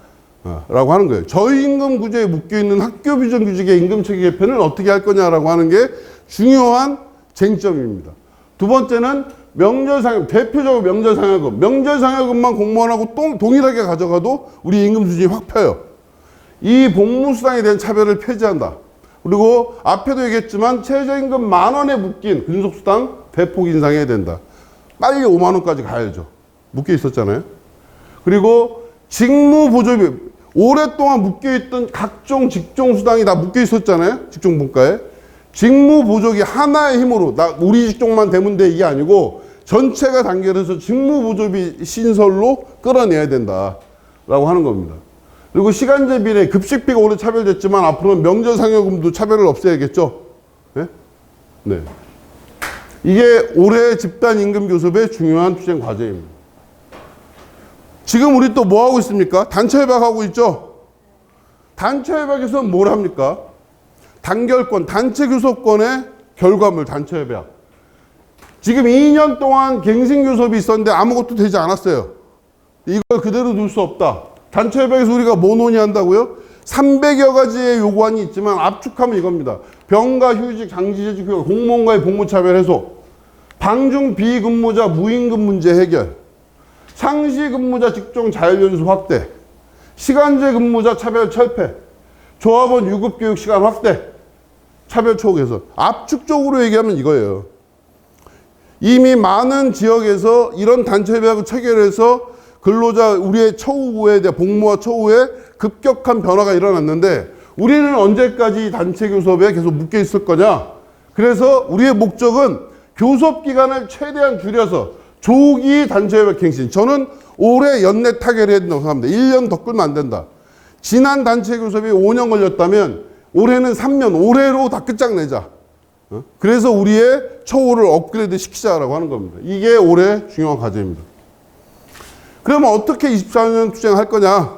라고 하는 거예요. 저임금 구조에 묶여있는 학교 비정규직의 임금 체계 개편을 어떻게 할 거냐라고 하는 게 중요한 쟁점입니다. 두 번째는 명절상여금, 대표적으로 명절상여금. 명절상여금만 공무원하고 동일하게 가져가도 우리 임금 수준이 확 펴요. 이 복무수당에 대한 차별을 폐지한다. 그리고 앞에도 얘기했지만 최저임금 10,000원에 묶인 근속수당 대폭 인상해야 된다. 빨리 50,000원까지 가야죠. 묶여 있었잖아요. 그리고 직무보조비, 오랫동안 묶여있던 각종 직종수당이 다 묶여 있었잖아요. 직종분과에. 직무보조기 하나의 힘으로, 우리 직종만 되면 돼 이게 아니고 전체가 단결해서 직무보조비 신설로 끌어내야 된다. 라고 하는 겁니다. 그리고 시간제 비례, 급식비가 올해 차별됐지만 앞으로는 명절상여금도 차별을 없애야겠죠. 네? 네. 이게 올해 집단임금교섭의 중요한 투쟁 과제입니다. 지금 우리 또 뭐 하고 있습니까? 단체협약하고 있죠? 단체협약에서는 뭘 합니까? 단결권, 단체교섭권의 결과물, 단체협약. 지금 2년 동안 갱신교섭이 있었는데 아무것도 되지 않았어요. 이걸 그대로 둘 수 없다. 단체협약에서 우리가 뭐 논의한다고요? 300여 가지의 요구안이 있지만 압축하면 이겁니다. 병가, 휴직, 장기재직, 휴가, 공무원과의 복무차별 해소, 방중 비근무자 무임금 문제 해결, 상시 근무자 직종 자율연수 확대, 시간제 근무자 차별 철폐, 조합원 유급교육 시간 확대, 차별 초과 개선. 압축적으로 얘기하면 이거예요. 이미 많은 지역에서 이런 단체협약을 체결해서 근로자 우리의 처우에 대한 복무와 처우에 급격한 변화가 일어났는데 우리는 언제까지 단체 교섭에 계속 묶여 있을 거냐? 그래서 우리의 목적은 교섭 기간을 최대한 줄여서 조기 단체협약 갱신. 저는 올해 연내 타결해야 된다고 생각합니다. 1년 더 끌면 안 된다. 지난 단체 교섭이 5년 걸렸다면 올해는 3년, 올해로 다 끝장내자. 그래서 우리의 처우를 업그레이드 시키자라고 하는 겁니다. 이게 올해 중요한 과제입니다. 그러면 어떻게 24년 투쟁할 거냐?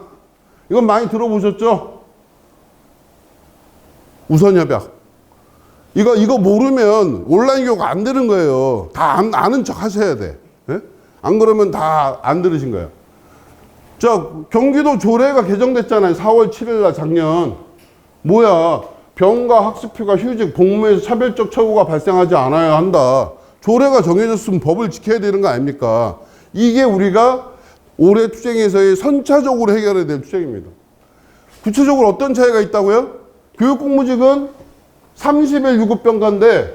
이건 많이 들어보셨죠? 우선협약. 이거 모르면 온라인 교육 안 되는 거예요. 다 아는 척 하셔야 돼. 네? 안 그러면 다 안 들으신 거예요. 경기도 조례가 개정됐잖아요. 4월 7일 날 작년. 뭐야? 병가, 학습휴가, 휴직, 복무에서 차별적 처우가 발생하지 않아야 한다. 조례가 정해졌으면 법을 지켜야 되는 거 아닙니까? 이게 우리가 올해 투쟁에서의 선차적으로 해결해야 될 투쟁입니다. 구체적으로 어떤 차이가 있다고요? 교육공무직은 30일 유급병가인데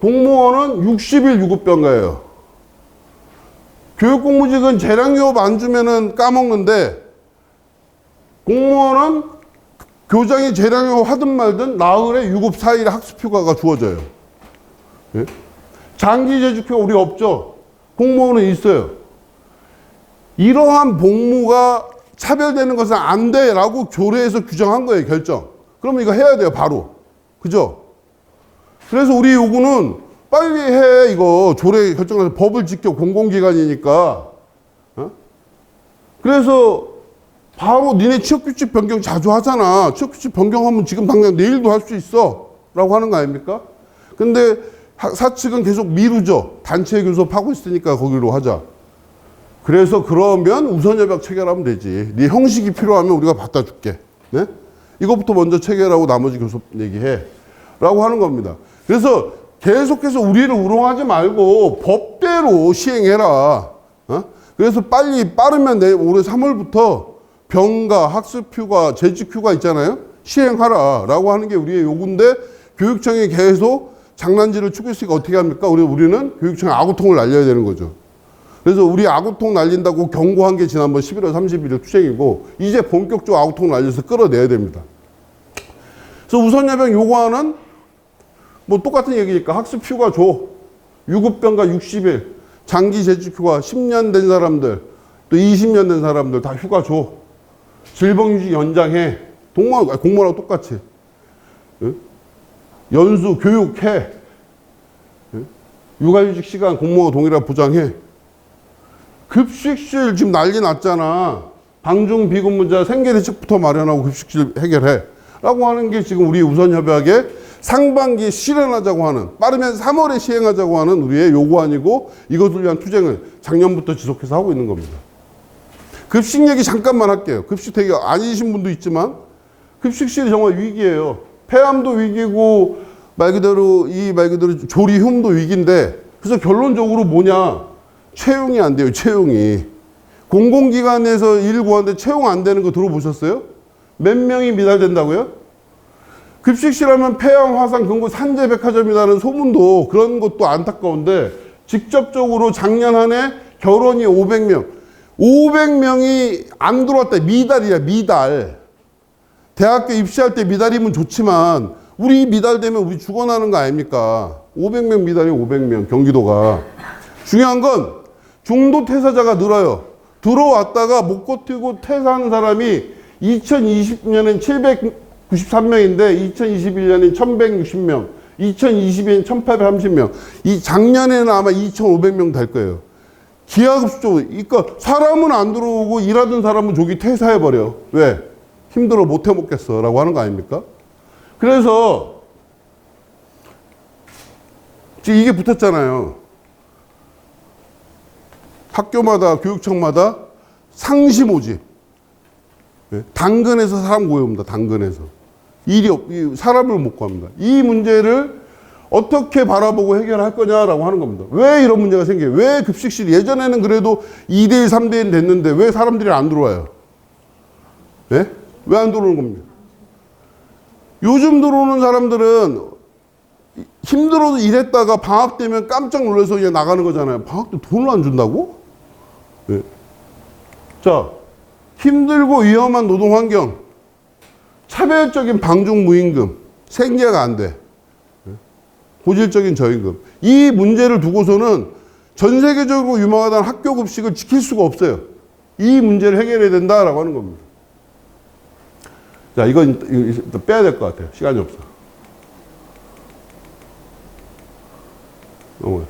공무원은 60일 유급병가예요. 교육공무직은 재량교업 안 주면은 까먹는데 공무원은 교장이 재량교업 하든 말든 나흘에 유급 4일 학습휴가가 주어져요. 예? 장기재직휴가 우리 없죠. 공무원은 있어요. 이러한 복무가 차별되는 것은 안 돼라고 조례에서 규정한 거예요, 결정. 그러면 이거 해야 돼요, 바로. 그죠? 그래서 우리 요구는 빨리 해, 이거. 조례 결정해서 법을 지켜, 공공기관이니까. 어? 그래서 바로 니네 취업규칙 변경 자주 하잖아. 취업규칙 변경하면 지금 당장 내일도 할 수 있어. 라고 하는 거 아닙니까? 근데 사측은 계속 미루죠. 단체 교섭하고 있으니까 거기로 하자. 그래서 그러면 우선협약 체결하면 되지. 네 형식이 필요하면 우리가 갖다 줄게. 네? 이것부터 먼저 체결하고 나머지 교섭 얘기해. 라고 하는 겁니다. 그래서 계속해서 우리를 우롱하지 말고 법대로 시행해라. 어? 그래서 빠르면 올해 3월부터 병가, 학습휴가, 재직휴가 있잖아요. 시행하라. 라고 하는 게 우리의 요구인데 교육청이 계속 장난질을 치고 있으니까 어떻게 합니까? 우리는 교육청에 악우통을 날려야 되는 거죠. 그래서 우리 악우통 날린다고 경고한 게 지난번 11월 31일 투쟁이고 이제 본격적으로 악우통 날려서 끌어내야 됩니다. 그래서 우선협약 요구하는 뭐 똑같은 얘기니까 학습휴가 줘. 유급병가 60일, 장기재직휴가 10년 된 사람들, 또 20년 된 사람들 다 휴가 줘. 질병휴직 연장해. 공무원하고 똑같이. 연수, 교육해. 육아휴직 시간 공무원과 동일하게 보장해. 급식실 지금 난리 났잖아. 방중 비근무자 생계대책부터 마련하고 급식실 해결해. 라고 하는 게 지금 우리 우선협약에 상반기에 실현하자고 하는, 빠르면 3월에 시행하자고 하는 우리의 요구안이고 이것을 위한 투쟁을 작년부터 지속해서 하고 있는 겁니다. 급식 얘기 잠깐만 할게요. 급식 되게 아니신 분도 있지만 급식실이 정말 위기예요. 폐암도 위기고 말 그대로 조리흉도 위기인데 그래서 결론적으로 뭐냐? 채용이 안 돼요. 채용이. 공공기관에서 일 구하는데 채용 안 되는 거 들어보셨어요? 몇 명이 미달된다고요? 급식실 하면 폐암, 화상, 금고, 산재백화점이라는 소문도 그런 것도 안타까운데 직접적으로 작년 한 해 결혼이 500명. 500명이 안 들어왔다. 미달이야, 미달. 대학교 입시할 때 미달이면 좋지만 우리 미달되면 우리 죽어나는 거 아닙니까? 500명 미달이 500명, 경기도가. 중요한 건 중도 퇴사자가 늘어요. 들어왔다가 못 버티고 퇴사하는 사람이 2020년엔 793명인데 2021년엔 1160명, 2022년엔 1830명, 이 작년에는 아마 2500명 될 거예요. 기하급수적으로. 그러니까 사람은 안 들어오고 일하던 사람은 저기 퇴사해버려. 왜? 힘들어 못 해먹겠어 라고 하는 거 아닙니까? 그래서 지금 이게 붙었잖아요. 학교마다 교육청마다 상시 모집. 당근에서 사람 고용합니다. 당근에서. 사람을 못 구합니다. 이 문제를 어떻게 바라보고 해결할 거냐라고 하는 겁니다. 왜 이런 문제가 생겨요? 왜 급식실이 예전에는 그래도 2대1, 3대1 됐는데 왜 사람들이 안 들어와요? 네? 왜 안 들어오는 겁니까? 요즘 들어오는 사람들은 힘들어도 일했다가 방학 되면 깜짝 놀라서 그냥 나가는 거잖아요. 방학 때 돈을 안 준다고? 네. 자, 힘들고 위험한 노동 환경, 차별적인 방중 무임금, 생계가 안 돼. 고질적인 저임금. 이 문제를 두고서는 전 세계적으로 유명하다는 학교 급식을 지킬 수가 없어요. 이 문제를 해결해야 된다라고 하는 겁니다. 자, 이건 빼야 될 것 같아요. 시간이 없어. 넘어갔어.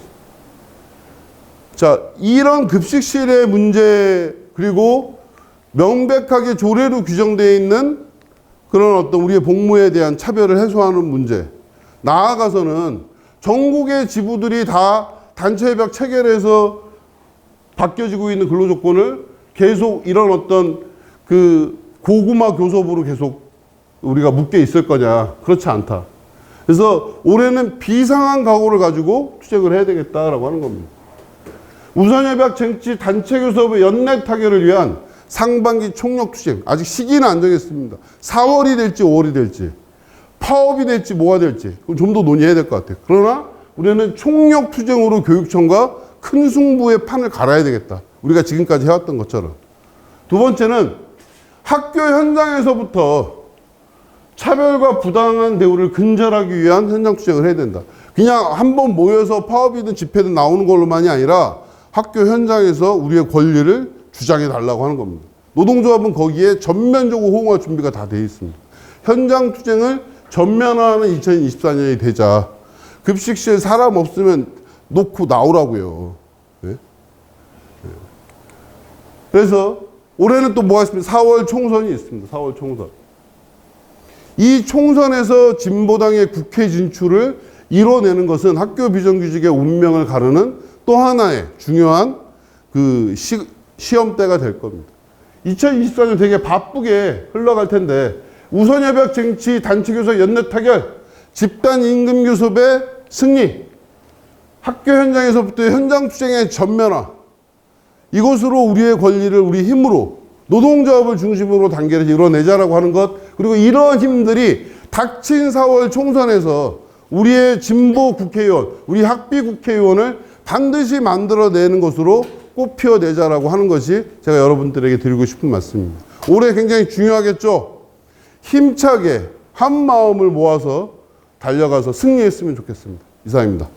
자, 이런 급식실의 문제, 그리고 명백하게 조례로 규정되어 있는 그런 어떤 우리의 복무에 대한 차별을 해소하는 문제. 나아가서는 전국의 지부들이 다 단체협약 체결해서 바뀌어지고 있는 근로조건을 계속 이런 어떤 그 고구마 교섭으로 계속 우리가 묶여 있을 거냐. 그렇지 않다. 그래서 올해는 비상한 각오를 가지고 투쟁을 해야 되겠다라고 하는 겁니다. 우선협약 쟁취 단체 교섭의 연내 타결을 위한 상반기 총력 투쟁. 아직 시기는 안 정했습니다. 4월이 될지 5월이 될지. 파업이 될지 뭐가 될지 좀 더 논의해야 될 것 같아요. 그러나 우리는 총력 투쟁으로 교육청과 큰 승부의 판을 갈아야 되겠다. 우리가 지금까지 해왔던 것처럼. 두 번째는 학교 현장에서부터 차별과 부당한 대우를 근절하기 위한 현장 투쟁을 해야 된다. 그냥 한번 모여서 파업이든 집회든 나오는 걸로만이 아니라 학교 현장에서 우리의 권리를 주장해 달라고 하는 겁니다. 노동조합은 거기에 전면적으로 호응할 준비가 다 되어 있습니다. 현장 투쟁을 전면화하는 2024년이 되자. 급식실 사람 없으면 놓고 나오라고요. 네? 그래서 올해는 또 뭐가 있습니까? 4월 총선이 있습니다. 4월 총선. 이 총선에서 진보당의 국회 진출을 이뤄내는 것은 학교 비정규직의 운명을 가르는 또 하나의 중요한 그 시험대가 될 겁니다. 2024년 되게 바쁘게 흘러갈 텐데 우선협약 쟁취, 단체교섭 연내 타결, 집단 임금 교섭의 승리, 학교 현장에서부터 현장 투쟁의 전면화, 이것으로 우리의 권리를 우리 힘으로 노동조합을 중심으로 단계를 이뤄내자라고 하는 것, 그리고 이러한 힘들이 닥친 4월 총선에서 우리의 진보 국회의원, 우리 학비 국회의원을 반드시 만들어내는 것으로 꽃피워내자라고 하는 것이 제가 여러분들에게 드리고 싶은 말씀입니다. 올해 굉장히 중요하겠죠? 힘차게 한 마음을 모아서 달려가서 승리했으면 좋겠습니다. 이상입니다.